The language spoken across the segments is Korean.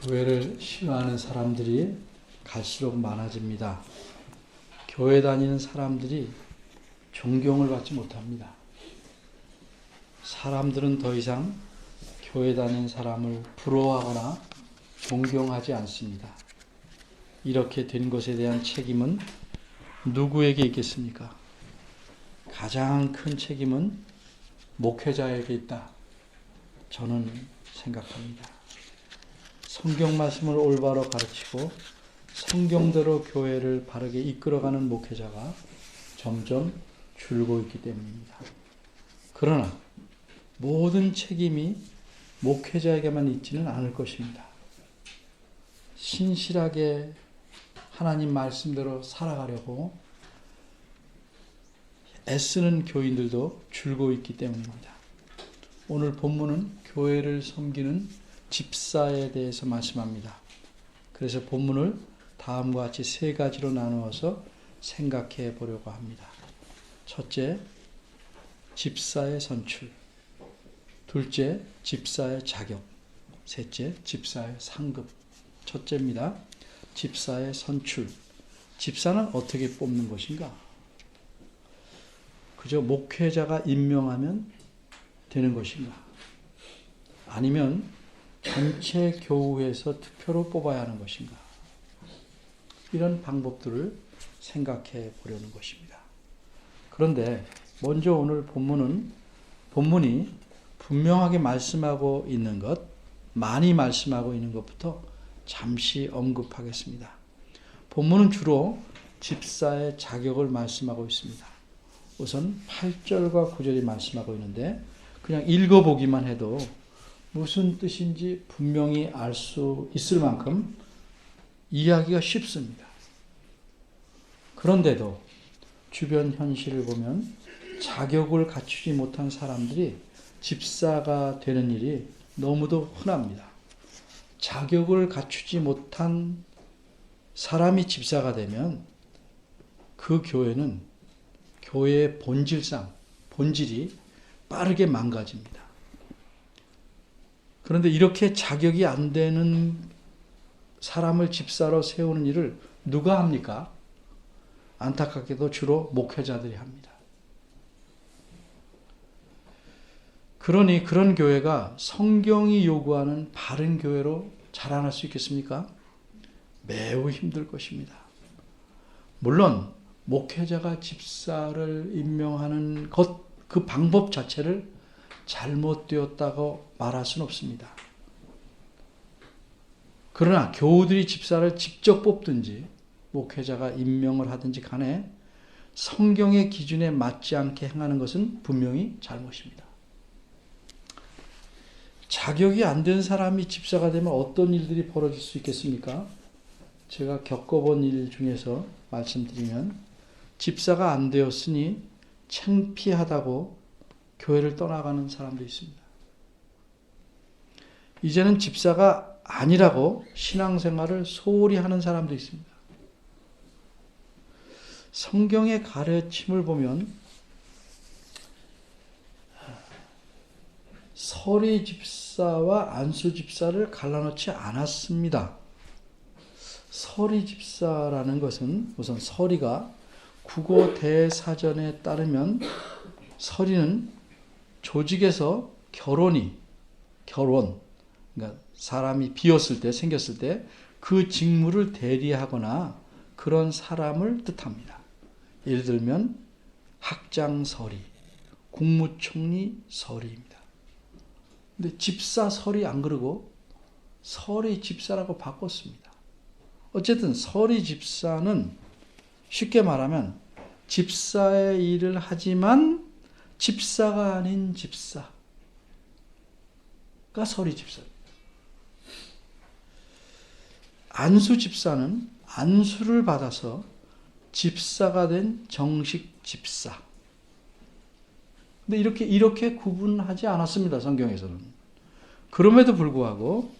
교회를 싫어하는 사람들이 갈수록 많아집니다. 교회 다니는 사람들이 존경을 받지 못합니다. 사람들은 더 이상 교회 다니는 사람을 부러워하거나 존경하지 않습니다. 이렇게 된 것에 대한 책임은 누구에게 있겠습니까? 가장 큰 책임은 목회자에게 있다. 저는 생각합니다. 성경 말씀을 올바로 가르치고 성경대로 교회를 바르게 이끌어가는 목회자가 점점 줄고 있기 때문입니다. 그러나 모든 책임이 목회자에게만 있지는 않을 것입니다. 신실하게 하나님 말씀대로 살아가려고 애쓰는 교인들도 줄고 있기 때문입니다. 오늘 본문은 교회를 섬기는 집사에 대해서 말씀합니다. 그래서 본문을 다음과 같이 세 가지로 나누어서 생각해 보려고 합니다. 첫째, 집사의 선출. 둘째, 집사의 자격. 셋째, 집사의 상급. 첫째입니다. 집사의 선출. 집사는 어떻게 뽑는 것인가? 그저 목회자가 임명하면 되는 것인가? 아니면 전체 교우에서 투표로 뽑아야 하는 것인가? 이런 방법들을 생각해 보려는 것입니다. 그런데 먼저 오늘 본문이 분명하게 말씀하고 있는 것, 많이 말씀하고 있는 것부터 잠시 언급하겠습니다. 본문은 주로 집사의 자격을 말씀하고 있습니다. 우선 8절과 9절이 말씀하고 있는데 그냥 읽어보기만 해도 무슨 뜻인지 분명히 알 수 있을 만큼 이해하기가 쉽습니다. 그런데도 주변 현실을 보면 자격을 갖추지 못한 사람들이 집사가 되는 일이 너무도 흔합니다. 자격을 갖추지 못한 사람이 집사가 되면 그 교회는 교회의 본질이 빠르게 망가집니다. 그런데 이렇게 자격이 안 되는 사람을 집사로 세우는 일을 누가 합니까? 안타깝게도 주로 목회자들이 합니다. 그러니 그런 교회가 성경이 요구하는 바른 교회로 자라날 수 있겠습니까? 매우 힘들 것입니다. 물론 목회자가 집사를 임명하는 그 방법 자체를 잘못되었다고 말할 수는 없습니다. 그러나 교우들이 집사를 직접 뽑든지 목회자가 임명을 하든지 간에 성경의 기준에 맞지 않게 행하는 것은 분명히 잘못입니다. 자격이 안 된 사람이 집사가 되면 어떤 일들이 벌어질 수 있겠습니까? 제가 겪어본 일 중에서 말씀드리면 집사가 안 되었으니 창피하다고 교회를 떠나가는 사람도 있습니다. 이제는 집사가 아니라고 신앙생활을 소홀히 하는 사람도 있습니다. 성경의 가르침을 보면 서리 집사와 안수 집사를 갈라놓지 않았습니다. 서리 집사라는 것은 우선 서리가 국어 대사전에 따르면 서리는 조직에서 결혼, 그러니까 사람이 생겼을 때 그 직무를 대리하거나 그런 사람을 뜻합니다. 예를 들면 학장서리, 국무총리 서리입니다. 근데 집사 서리 안 그러고 서리 집사라고 바꿨습니다. 어쨌든 서리 집사는 쉽게 말하면 집사의 일을 하지만 집사가 아닌 집사가 서리 집사입니다. 안수 집사는 안수를 받아서 집사가 된 정식 집사. 근데 이렇게 구분하지 않았습니다. 성경에서는. 그럼에도 불구하고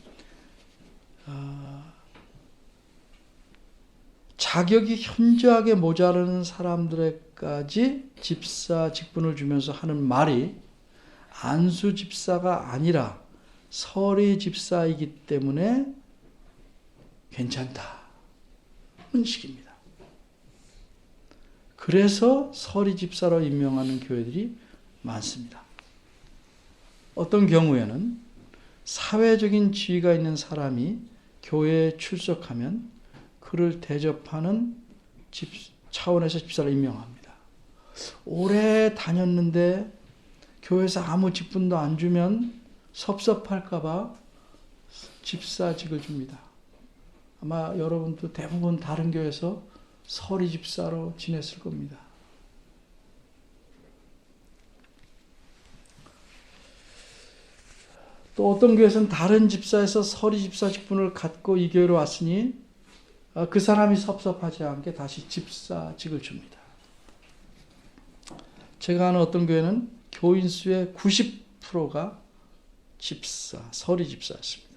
자격이 현저하게 모자라는 사람들에까지 집사 직분을 주면서 하는 말이 안수 집사가 아니라 서리 집사이기 때문에 괜찮다. 그런 식입니다. 그래서 서리 집사로 임명하는 교회들이 많습니다. 어떤 경우에는 사회적인 지위가 있는 사람이 교회에 출석하면 그를 대접하는 차원에서 집사를 임명합니다. 오래 다녔는데 교회에서 아무 직분도 안 주면 섭섭할까 봐 집사직을 줍니다. 아마 여러분도 대부분 다른 교회에서 서리 집사로 지냈을 겁니다. 또 어떤 교회에서는 다른 집사에서 서리 집사 직분을 갖고 이 교회로 왔으니 그 사람이 섭섭하지 않게 다시 집사직을 줍니다. 제가 아는 어떤 교회는 교인 수의 90%가 서리 집사였습니다.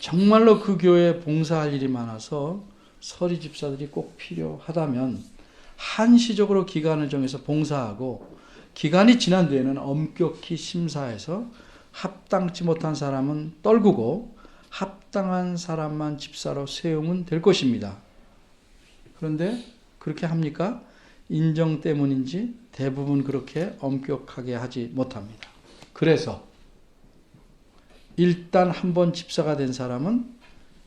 정말로 그 교회에 봉사할 일이 많아서 서리 집사들이 꼭 필요하다면 한시적으로 기간을 정해서 봉사하고 기간이 지난 뒤에는 엄격히 심사해서 합당치 못한 사람은 떨구고 합당한 사람만 집사로 세우면 될 것입니다. 그런데 그렇게 합니까? 인정 때문인지 대부분 그렇게 엄격하게 하지 못합니다. 그래서 일단 한번 집사가 된 사람은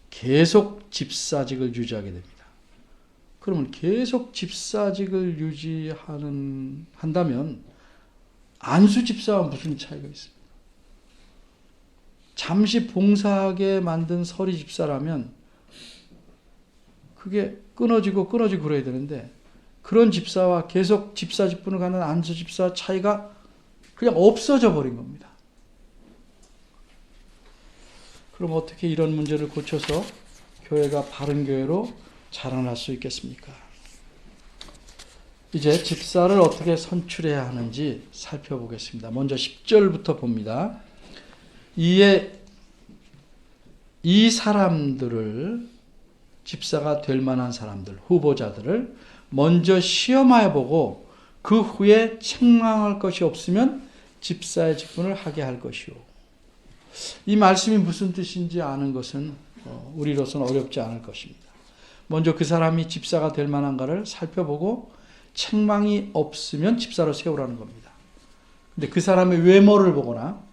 계속 집사직을 유지하게 됩니다. 그러면 계속 집사직을 한다면 안수 집사와 무슨 차이가 있습니까? 잠시 봉사하게 만든 서리 집사라면 그게 끊어지고 그래야 되는데 그런 집사와 계속 집사 직분을 갖는 안수 집사 차이가 그냥 없어져 버린 겁니다. 그럼 어떻게 이런 문제를 고쳐서 교회가 바른 교회로 자라날 수 있겠습니까? 이제 집사를 어떻게 선출해야 하는지 살펴보겠습니다. 먼저 10절부터 봅니다. 이에 이 사람들을 집사가 될 만한 사람들, 후보자들을 먼저 시험하여 보고 그 후에 책망할 것이 없으면 집사의 직분을 하게 할 것이요. 이 말씀이 무슨 뜻인지 아는 것은 우리로서는 어렵지 않을 것입니다. 먼저 그 사람이 집사가 될 만한가를 살펴보고 책망이 없으면 집사로 세우라는 겁니다. 근데 그 사람의 외모를 보거나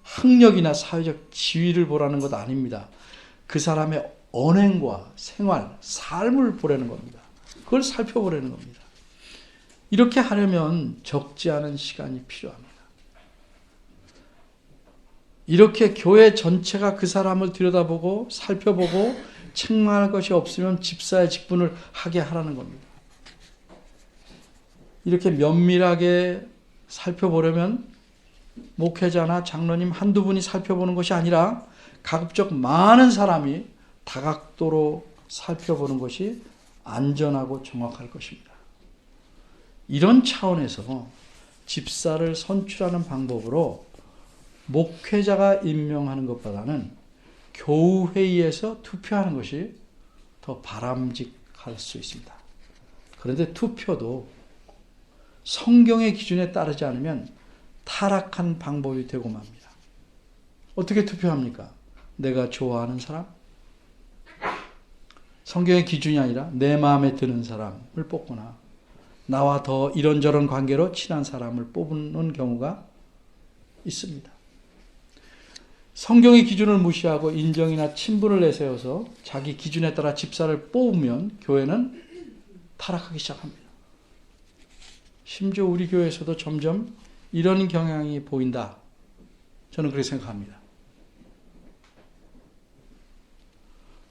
학력이나 사회적 지위를 보라는 것 아닙니다. 그 사람의 언행과 생활, 삶을 보라는 겁니다. 그걸 살펴보라는 겁니다. 이렇게 하려면 적지 않은 시간이 필요합니다. 이렇게 교회 전체가 그 사람을 들여다보고 살펴보고 책망할 것이 없으면 집사의 직분을 하게 하라는 겁니다. 이렇게 면밀하게 살펴보려면 목회자나 장로님 한두 분이 살펴보는 것이 아니라 가급적 많은 사람이 다각도로 살펴보는 것이 안전하고 정확할 것입니다. 이런 차원에서 집사를 선출하는 방법으로 목회자가 임명하는 것보다는 교회에서 투표하는 것이 더 바람직할 수 있습니다. 그런데 투표도 성경의 기준에 따르지 않으면 타락한 방법이 되고 맙니다. 어떻게 투표합니까? 내가 좋아하는 사람? 성경의 기준이 아니라 내 마음에 드는 사람을 뽑거나 나와 더 이런저런 관계로 친한 사람을 뽑는 경우가 있습니다. 성경의 기준을 무시하고 인정이나 친분을 내세워서 자기 기준에 따라 집사를 뽑으면 교회는 타락하기 시작합니다. 심지어 우리 교회에서도 점점 이런 경향이 보인다. 저는 그렇게 생각합니다.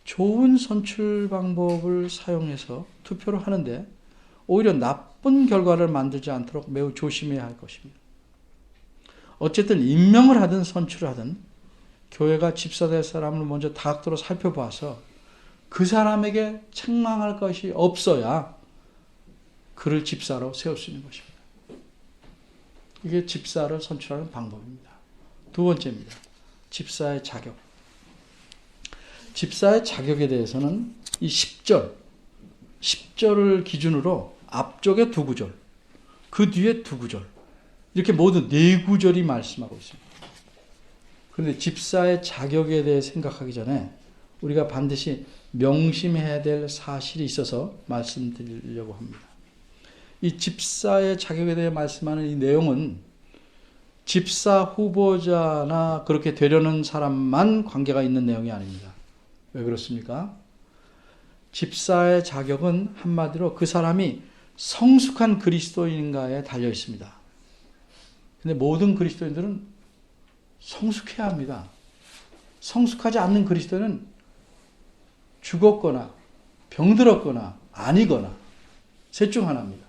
좋은 선출 방법을 사용해서 투표를 하는데 오히려 나쁜 결과를 만들지 않도록 매우 조심해야 할 것입니다. 어쨌든 임명을 하든 선출을 하든 교회가 집사 될 사람을 먼저 다각도로 살펴봐서 그 사람에게 책망할 것이 없어야 그를 집사로 세울 수 있는 것입니다. 이게 집사를 선출하는 방법입니다. 두 번째입니다. 집사의 자격. 집사의 자격에 대해서는 이 10절을 기준으로 앞쪽에 두 구절, 그 뒤에 두 구절, 이렇게 모두 네 구절이 말씀하고 있습니다. 그런데 집사의 자격에 대해 생각하기 전에 우리가 반드시 명심해야 될 사실이 있어서 말씀드리려고 합니다. 이 집사의 자격에 대해 말씀하는 이 내용은 집사 후보자나 그렇게 되려는 사람만 관계가 있는 내용이 아닙니다. 왜 그렇습니까? 집사의 자격은 한마디로 그 사람이 성숙한 그리스도인인가에 달려 있습니다. 근데 모든 그리스도인들은 성숙해야 합니다. 성숙하지 않는 그리스도인은 죽었거나 병들었거나 아니거나 셋 중 하나입니다.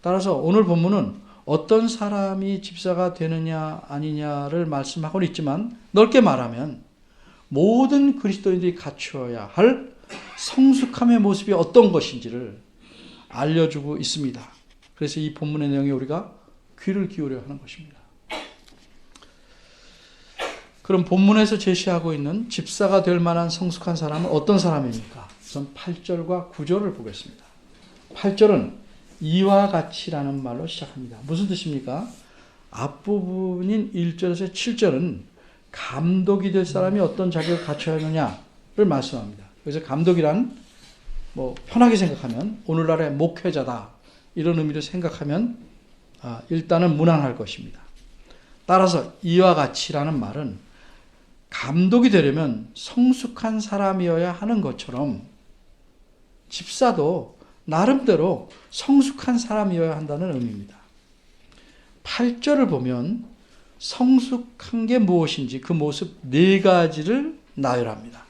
따라서 오늘 본문은 어떤 사람이 집사가 되느냐 아니냐를 말씀하고는 있지만 넓게 말하면 모든 그리스도인들이 갖추어야 할 성숙함의 모습이 어떤 것인지를 알려주고 있습니다. 그래서 이 본문의 내용에 우리가 귀를 기울여 하는 것입니다. 그럼 본문에서 제시하고 있는 집사가 될 만한 성숙한 사람은 어떤 사람입니까? 우선 8절과 9절을 보겠습니다. 8절은 이와 같이라는 말로 시작합니다. 무슨 뜻입니까? 앞부분인 1절에서 7절은 감독이 될 사람이 어떤 자격을 갖춰야 하느냐를 말씀합니다. 그래서 감독이란 편하게 생각하면 오늘날의 목회자다 이런 의미로 생각하면 일단은 무난할 것입니다. 따라서 이와 같이라는 말은 감독이 되려면 성숙한 사람이어야 하는 것처럼 집사도 나름대로 성숙한 사람이어야 한다는 의미입니다. 8절을 보면 성숙한 게 무엇인지 그 모습 4가지를 나열합니다.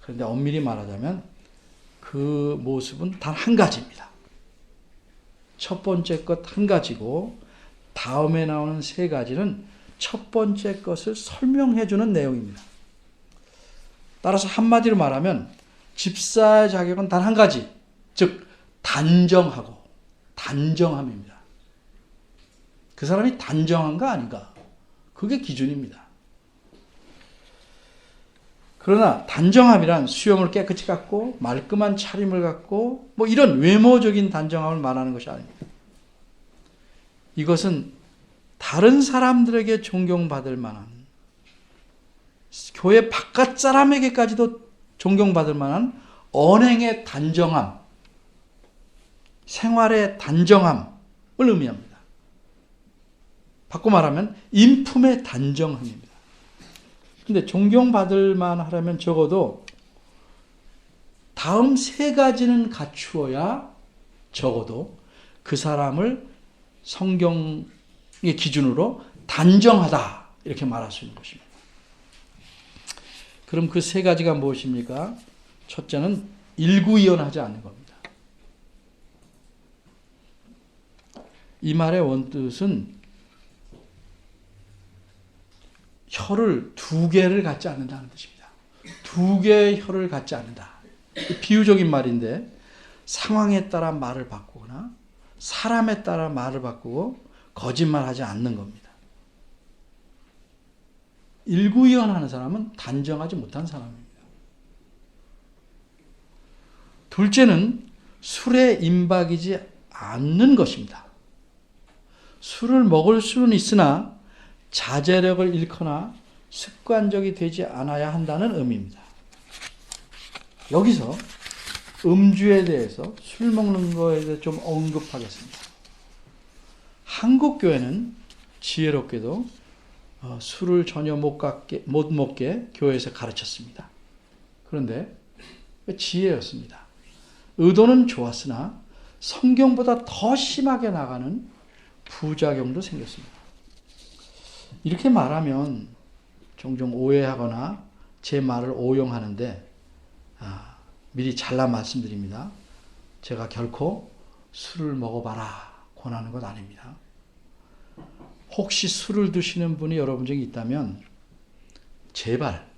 그런데 엄밀히 말하자면 그 모습은 단 한 가지입니다. 첫 번째 것 한 가지고 다음에 나오는 3가지는 첫 번째 것을 설명해 주는 내용입니다. 따라서 한마디로 말하면 집사의 자격은 단 한 가지, 즉 단정하고 단정함입니다. 그 사람이 단정한가 아닌가, 그게 기준입니다. 그러나 단정함이란 수염을 깨끗이 깎고 말끔한 차림을 갖고 이런 외모적인 단정함을 말하는 것이 아닙니다. 이것은 다른 사람들에게 존경받을 만한, 교회 바깥 사람에게까지도 존경받을 만한 언행의 단정함, 생활의 단정함을 의미합니다. 바꿔 말하면 인품의 단정함입니다. 근데 존경받을 만하려면 적어도 다음 3가지는 갖추어야 적어도 그 사람을 성경의 기준으로 단정하다 이렇게 말할 수 있는 것입니다. 그럼 그 3가지가 무엇입니까? 첫째는 일구이연하지 않는 겁니다. 이 말의 원뜻은 혀를 2개를 갖지 않는다는 뜻입니다. 2개의 혀를 갖지 않는다. 비유적인 말인데 상황에 따라 말을 바꾸거나 사람에 따라 말을 바꾸고 거짓말하지 않는 겁니다. 일구이연하는 사람은 단정하지 못한 사람입니다. 둘째는 술에 임박이지 않는 것입니다. 술을 먹을 수는 있으나 자제력을 잃거나 습관적이 되지 않아야 한다는 의미입니다. 여기서 음주에 대해서, 술 먹는 거에 대해서 좀 언급하겠습니다. 한국 교회는 지혜롭게도 술을 전혀 못 먹게 교회에서 가르쳤습니다. 그런데 지혜였습니다. 의도는 좋았으나 성경보다 더 심하게 나가는 부작용도 생겼습니다. 이렇게 말하면 종종 오해하거나 제 말을 오용하는데 미리 잘라 말씀드립니다. 제가 결코 술을 먹어봐라 권하는 것 아닙니다. 혹시 술을 드시는 분이 여러분 중에 있다면 제발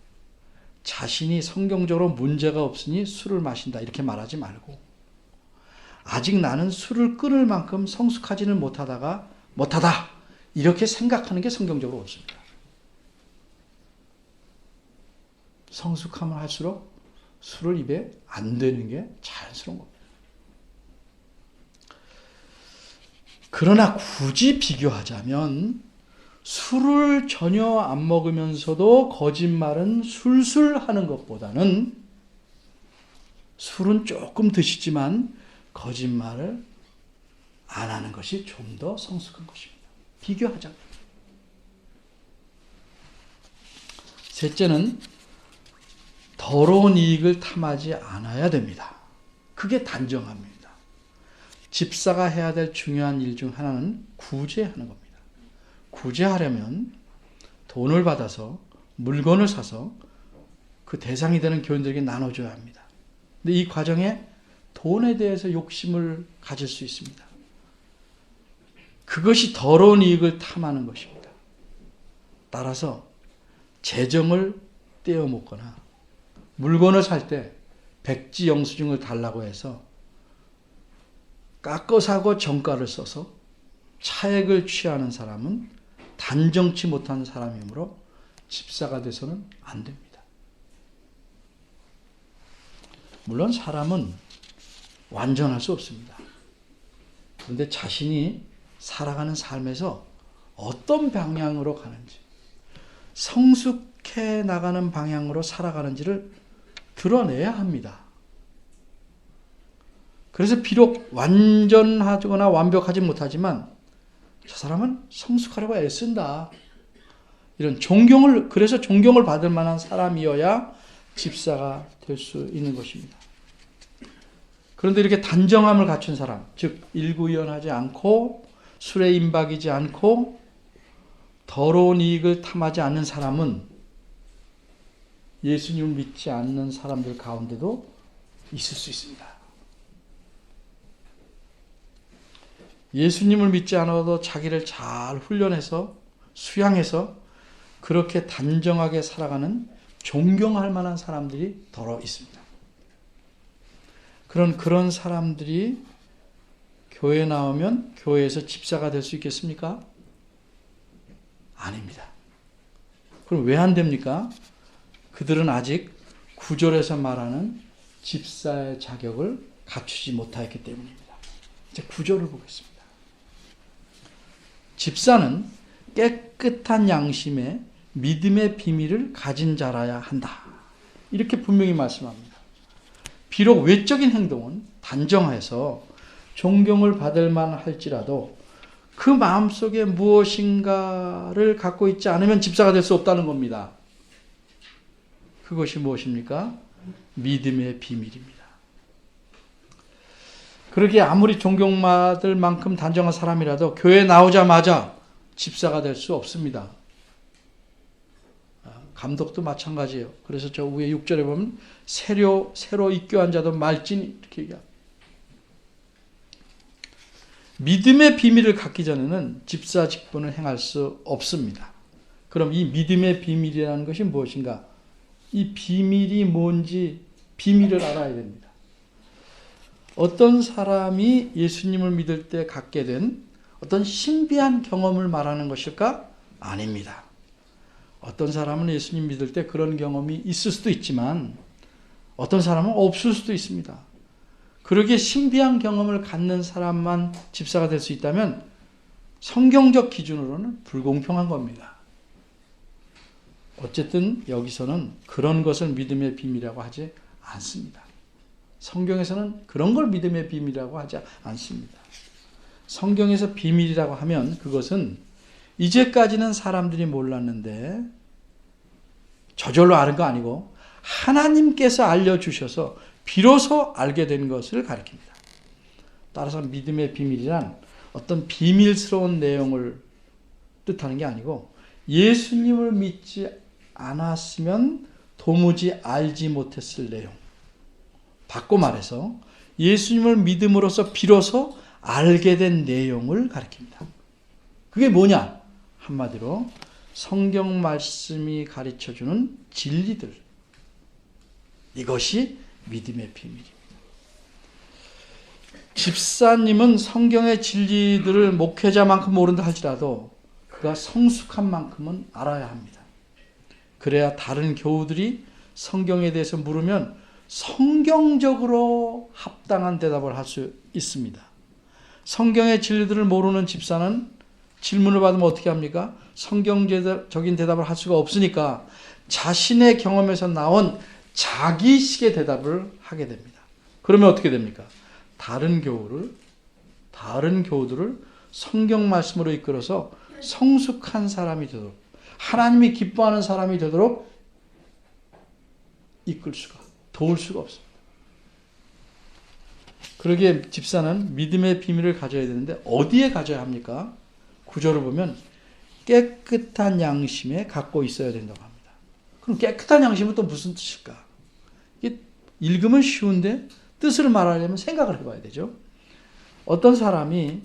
자신이 성경적으로 문제가 없으니 술을 마신다 이렇게 말하지 말고, 아직 나는 술을 끊을 만큼 성숙하지는 못하다 이렇게 생각하는 게 성경적으로 옳습니다. 성숙하면 할수록 술을 입에 안 대는 게 자연스러운 겁니다. 그러나 굳이 비교하자면 술을 전혀 안 먹으면서도 거짓말은 술술 하는 것보다는 술은 조금 드시지만 거짓말을 안 하는 것이 좀 더 성숙한 것입니다. 비교하자고요. 셋째는 더러운 이익을 탐하지 않아야 됩니다. 그게 단정합니다. 집사가 해야 될 중요한 일 중 하나는 구제하는 겁니다. 구제하려면 돈을 받아서 물건을 사서 그 대상이 되는 교인들에게 나눠줘야 합니다. 근데 이 과정에 돈에 대해서 욕심을 가질 수 있습니다. 그것이 더러운 이익을 탐하는 것입니다. 따라서 재정을 떼어먹거나 물건을 살 때 백지 영수증을 달라고 해서 깎아 사고 정가를 써서 차액을 취하는 사람은 단정치 못한 사람이므로 집사가 돼서는 안 됩니다. 물론 사람은 완전할 수 없습니다. 그런데 자신이 살아가는 삶에서 어떤 방향으로 가는지, 성숙해 나가는 방향으로 살아가는지를 드러내야 합니다. 그래서 비록 완전하거나 완벽하지 못하지만 저 사람은 성숙하려고 애쓴다. 이런 그래서 존경을 받을 만한 사람이어야 집사가 될 수 있는 것입니다. 그런데 이렇게 단정함을 갖춘 사람, 즉 일구이연하지 않고 술에 임박이지 않고 더러운 이익을 탐하지 않는 사람은 예수님을 믿지 않는 사람들 가운데도 있을 수 있습니다. 예수님을 믿지 않아도 자기를 잘 훈련해서 수양해서 그렇게 단정하게 살아가는 존경할 만한 사람들이 더러 있습니다. 그런 사람들이 교회에 나오면 교회에서 집사가 될 수 있겠습니까? 아닙니다. 그럼 왜 안 됩니까? 그들은 아직 9절에서 말하는 집사의 자격을 갖추지 못하였기 때문입니다. 이제 9절을 보겠습니다. 집사는 깨끗한 양심에 믿음의 비밀을 가진 자라야 한다. 이렇게 분명히 말씀합니다. 비록 외적인 행동은 단정해서 존경을 받을 만할지라도 그 마음속에 무엇인가를 갖고 있지 않으면 집사가 될 수 없다는 겁니다. 그것이 무엇입니까? 믿음의 비밀입니다. 그러기에 아무리 존경받을 만큼 단정한 사람이라도 교회에 나오자마자 집사가 될 수 없습니다. 감독도 마찬가지예요. 그래서 저 위에 6절에 보면 새로 입교한 자도 말진 이렇게 얘기합니다. 믿음의 비밀을 갖기 전에는 집사 직분을 행할 수 없습니다. 그럼 이 믿음의 비밀이라는 것이 무엇인가? 이 비밀이 뭔지 비밀을 알아야 됩니다. 어떤 사람이 예수님을 믿을 때 갖게 된 어떤 신비한 경험을 말하는 것일까? 아닙니다. 어떤 사람은 예수님 믿을 때 그런 경험이 있을 수도 있지만 어떤 사람은 없을 수도 있습니다. 그러기에 신비한 경험을 갖는 사람만 집사가 될 수 있다면 성경적 기준으로는 불공평한 겁니다. 어쨌든 여기서는 그런 것을 믿음의 비밀이라고 하지 않습니다. 성경에서는 그런 걸 믿음의 비밀이라고 하지 않습니다. 성경에서 비밀이라고 하면 그것은 이제까지는 사람들이 몰랐는데 저절로 아는 거 아니고 하나님께서 알려주셔서 비로소 알게 된 것을 가리킵니다. 따라서 믿음의 비밀이란 어떤 비밀스러운 내용을 뜻하는 게 아니고 예수님을 믿지 않았으면 도무지 알지 못했을 내용. 바꿔 말해서 예수님을 믿음으로써 비로소 알게 된 내용을 가리킵니다. 그게 뭐냐? 한마디로 성경 말씀이 가르쳐주는 진리들. 이것이 믿음의 비밀입니다. 집사님은 성경의 진리들을 목회자만큼 모른다 할지라도 그가 성숙한 만큼은 알아야 합니다. 그래야 다른 교우들이 성경에 대해서 물으면 성경적으로 합당한 대답을 할 수 있습니다. 성경의 진리들을 모르는 집사는 질문을 받으면 어떻게 합니까? 성경적인 대답을 할 수가 없으니까 자신의 경험에서 나온 자기식의 대답을 하게 됩니다. 그러면 어떻게 됩니까? 다른 교우들을 성경 말씀으로 이끌어서 성숙한 사람이 되도록, 하나님이 기뻐하는 사람이 되도록 도울 수가 없습니다. 그러기에 집사는 믿음의 비밀을 가져야 되는데 어디에 가져야 합니까? 구절을 보면 깨끗한 양심에 갖고 있어야 된다고 합니다. 그럼 깨끗한 양심은 또 무슨 뜻일까? 이게 읽으면 쉬운데 뜻을 말하려면 생각을 해봐야 되죠. 어떤 사람이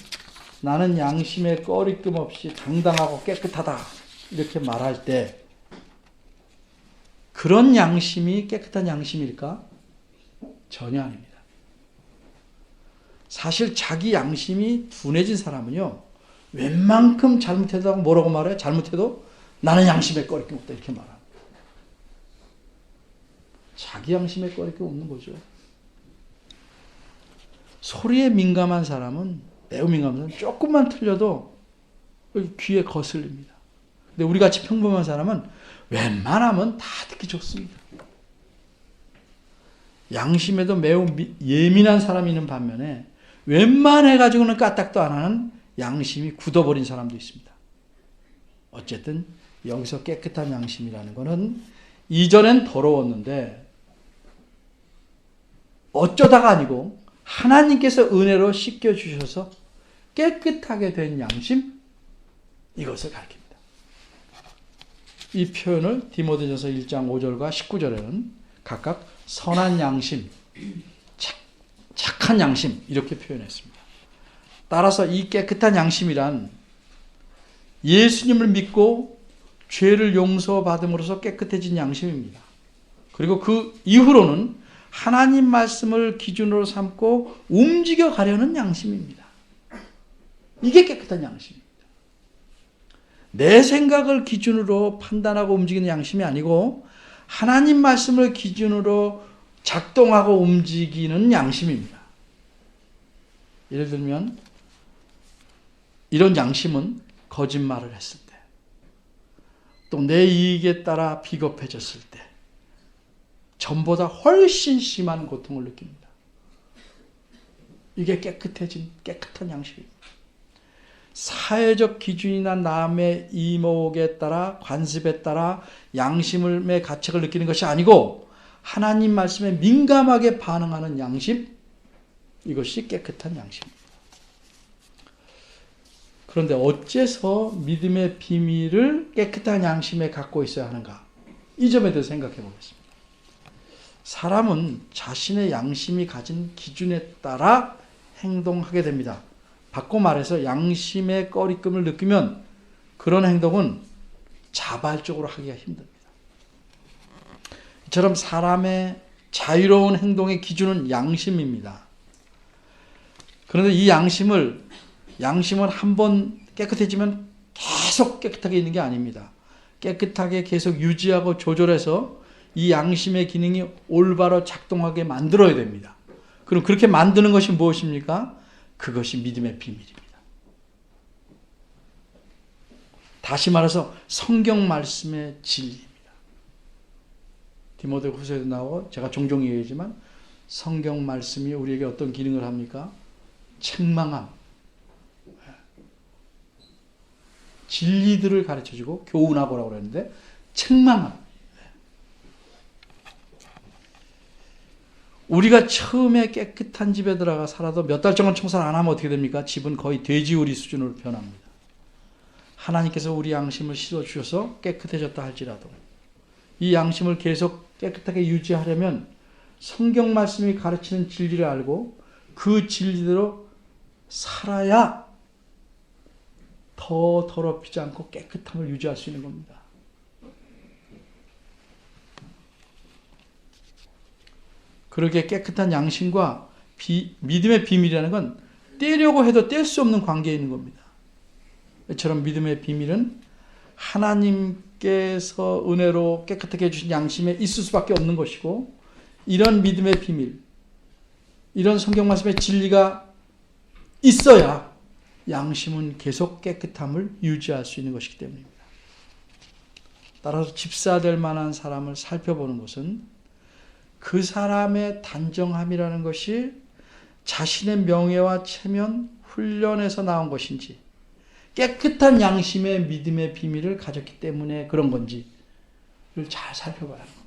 나는 양심에 꺼리낌 없이 당당하고 깨끗하다 이렇게 말할 때 그런 양심이 깨끗한 양심일까? 전혀 아닙니다. 사실 자기 양심이 둔해진 사람은요, 웬만큼 잘못해도 뭐라고 말해요? 잘못해도 나는 양심에 꺼리낌 없다 이렇게 말합니다. 자기 양심에 꺼리낌 없는 거죠. 소리에 민감한 사람은, 매우 민감한 사람은 조금만 틀려도 귀에 거슬립니다. 근데 우리 같이 평범한 사람은 웬만하면 다 듣기 좋습니다. 양심에도 매우 예민한 사람이 있는 반면에 웬만해가지고는 까딱도 안 하는 양심이 굳어버린 사람도 있습니다. 어쨌든 여기서 깨끗한 양심이라는 것은 이전엔 더러웠는데 어쩌다가 아니고 하나님께서 은혜로 씻겨주셔서 깨끗하게 된 양심, 이것을 가르칩니다. 이 표현을 디모데전서 1장 5절과 19절에는 각각 선한 양심, 착한 양심 이렇게 표현했습니다. 따라서 이 깨끗한 양심이란 예수님을 믿고 죄를 용서받음으로써 깨끗해진 양심입니다. 그리고 그 이후로는 하나님 말씀을 기준으로 삼고 움직여 가려는 양심입니다. 이게 깨끗한 양심입니다. 내 생각을 기준으로 판단하고 움직이는 양심이 아니고 하나님 말씀을 기준으로 작동하고 움직이는 양심입니다. 예를 들면 이런 양심은 거짓말을 했을 때, 또 내 이익에 따라 비겁해졌을 때 전보다 훨씬 심한 고통을 느낍니다. 이게 깨끗한 양심입니다. 사회적 기준이나 남의 이목에 따라, 관습에 따라 양심의 가책을 느끼는 것이 아니고 하나님 말씀에 민감하게 반응하는 양심, 이것이 깨끗한 양심입니다. 그런데 어째서 믿음의 비밀을 깨끗한 양심에 갖고 있어야 하는가? 이 점에 대해서 생각해 보겠습니다. 사람은 자신의 양심이 가진 기준에 따라 행동하게 됩니다. 바꿔 말해서 양심의 꺼리낌을 느끼면 그런 행동은 자발적으로 하기가 힘듭니다. 이처럼 사람의 자유로운 행동의 기준은 양심입니다. 그런데 이 양심은 한번 깨끗해지면 계속 깨끗하게 있는 게 아닙니다. 깨끗하게 계속 유지하고 조절해서 이 양심의 기능이 올바로 작동하게 만들어야 됩니다. 그럼 그렇게 만드는 것이 무엇입니까? 그것이 믿음의 비밀입니다. 다시 말해서 성경 말씀의 진리입니다. 디모데 후서에도 나오고 제가 종종 얘기하지만 성경 말씀이 우리에게 어떤 기능을 합니까? 책망함, 진리들을 가르쳐주고 교훈하고라고 그랬는데 책망함. 우리가 처음에 깨끗한 집에 들어가 살아도 몇 달 동안 청소를 안 하면 어떻게 됩니까? 집은 거의 돼지우리 수준으로 변합니다. 하나님께서 우리 양심을 씻어주셔서 깨끗해졌다 할지라도 이 양심을 계속 깨끗하게 유지하려면 성경 말씀이 가르치는 진리를 알고 그 진리대로 살아야 더 더럽히지 않고 깨끗함을 유지할 수 있는 겁니다. 그렇게 깨끗한 양심과 믿음의 비밀이라는 건 떼려고 해도 뗄 수 없는 관계에 있는 겁니다. 이처럼 믿음의 비밀은 하나님께서 은혜로 깨끗하게 해주신 양심에 있을 수밖에 없는 것이고, 이런 믿음의 비밀, 이런 성경 말씀의 진리가 있어야 양심은 계속 깨끗함을 유지할 수 있는 것이기 때문입니다. 따라서 집사될 만한 사람을 살펴보는 것은 그 사람의 단정함이라는 것이 자신의 명예와 체면, 훈련에서 나온 것인지 깨끗한 양심의 믿음의 비밀을 가졌기 때문에 그런 건지를 잘 살펴봐야 합니다.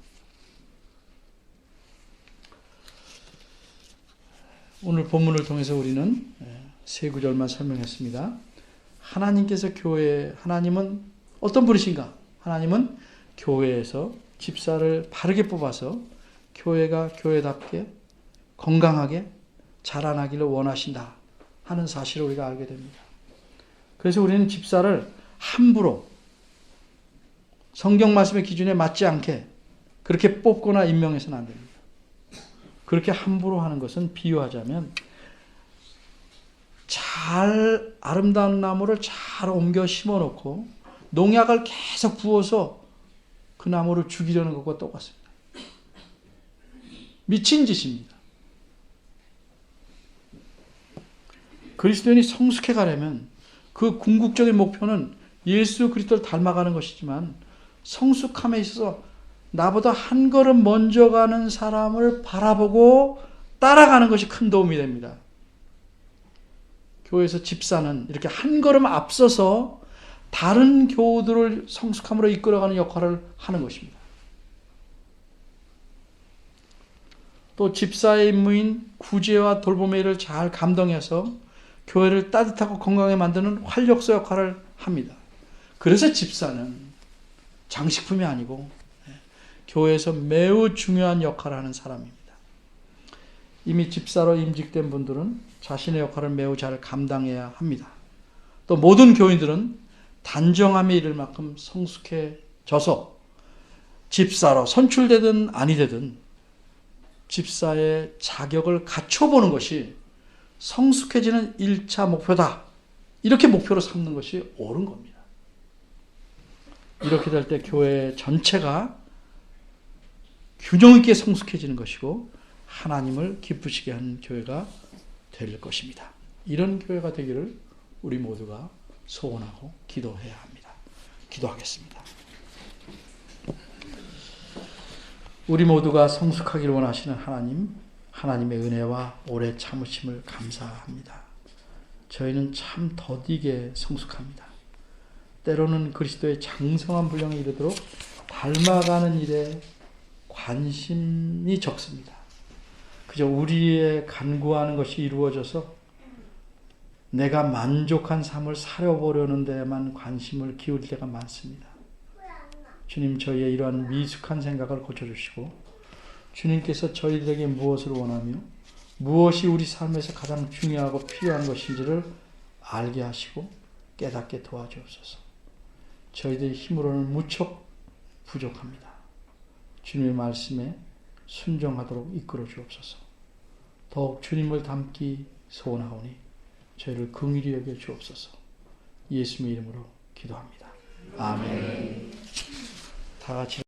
오늘 본문을 통해서 우리는 세 구절만 설명했습니다. 하나님은 어떤 분이신가? 하나님은 교회에서 집사를 바르게 뽑아서 교회가 교회답게 건강하게 자라나기를 원하신다 하는 사실을 우리가 알게 됩니다. 그래서 우리는 집사를 함부로 성경 말씀의 기준에 맞지 않게 그렇게 뽑거나 임명해서는 안 됩니다. 그렇게 함부로 하는 것은 비유하자면 잘 아름다운 나무를 잘 옮겨 심어놓고 농약을 계속 부어서 그 나무를 죽이려는 것과 똑같습니다. 미친 짓입니다. 그리스도인이 성숙해 가려면 그 궁극적인 목표는 예수 그리스도를 닮아가는 것이지만 성숙함에 있어서 나보다 한 걸음 먼저 가는 사람을 바라보고 따라가는 것이 큰 도움이 됩니다. 교회에서 집사는 이렇게 한 걸음 앞서서 다른 교우들을 성숙함으로 이끌어가는 역할을 하는 것입니다. 또 집사의 임무인 구제와 돌봄의 일을 잘 감당해서 교회를 따뜻하고 건강하게 만드는 활력소 역할을 합니다. 그래서 집사는 장식품이 아니고 교회에서 매우 중요한 역할을 하는 사람입니다. 이미 집사로 임직된 분들은 자신의 역할을 매우 잘 감당해야 합니다. 또 모든 교인들은 단정함에 이를 만큼 성숙해져서 집사로 선출되든 아니되든 집사의 자격을 갖춰보는 것이 성숙해지는 1차 목표다. 이렇게 목표로 삼는 것이 옳은 겁니다. 이렇게 될 때 교회 전체가 균형 있게 성숙해지는 것이고 하나님을 기쁘시게 하는 교회가 될 것입니다. 이런 교회가 되기를 우리 모두가 소원하고 기도해야 합니다. 기도하겠습니다. 우리 모두가 성숙하기를 원하시는 하나님, 하나님의 은혜와 오래 참으심을 감사합니다. 저희는 참 더디게 성숙합니다. 때로는 그리스도의 장성한 분량에 이르도록 닮아가는 일에 관심이 적습니다. 그저 우리의 간구하는 것이 이루어져서 내가 만족한 삶을 살아보려는 데에만 관심을 기울일 때가 많습니다. 주님, 저희의 이러한 미숙한 생각을 고쳐주시고 주님께서 저희들에게 무엇을 원하며 무엇이 우리 삶에서 가장 중요하고 필요한 것인지를 알게 하시고 깨닫게 도와주옵소서. 저희들의 힘으로는 무척 부족합니다. 주님의 말씀에 순종하도록 이끌어 주옵소서. 더욱 주님을 닮기 소원하오니 저희를 긍휼히 여겨 주옵소서. 예수님의 이름으로 기도합니다. 아멘. 다 같이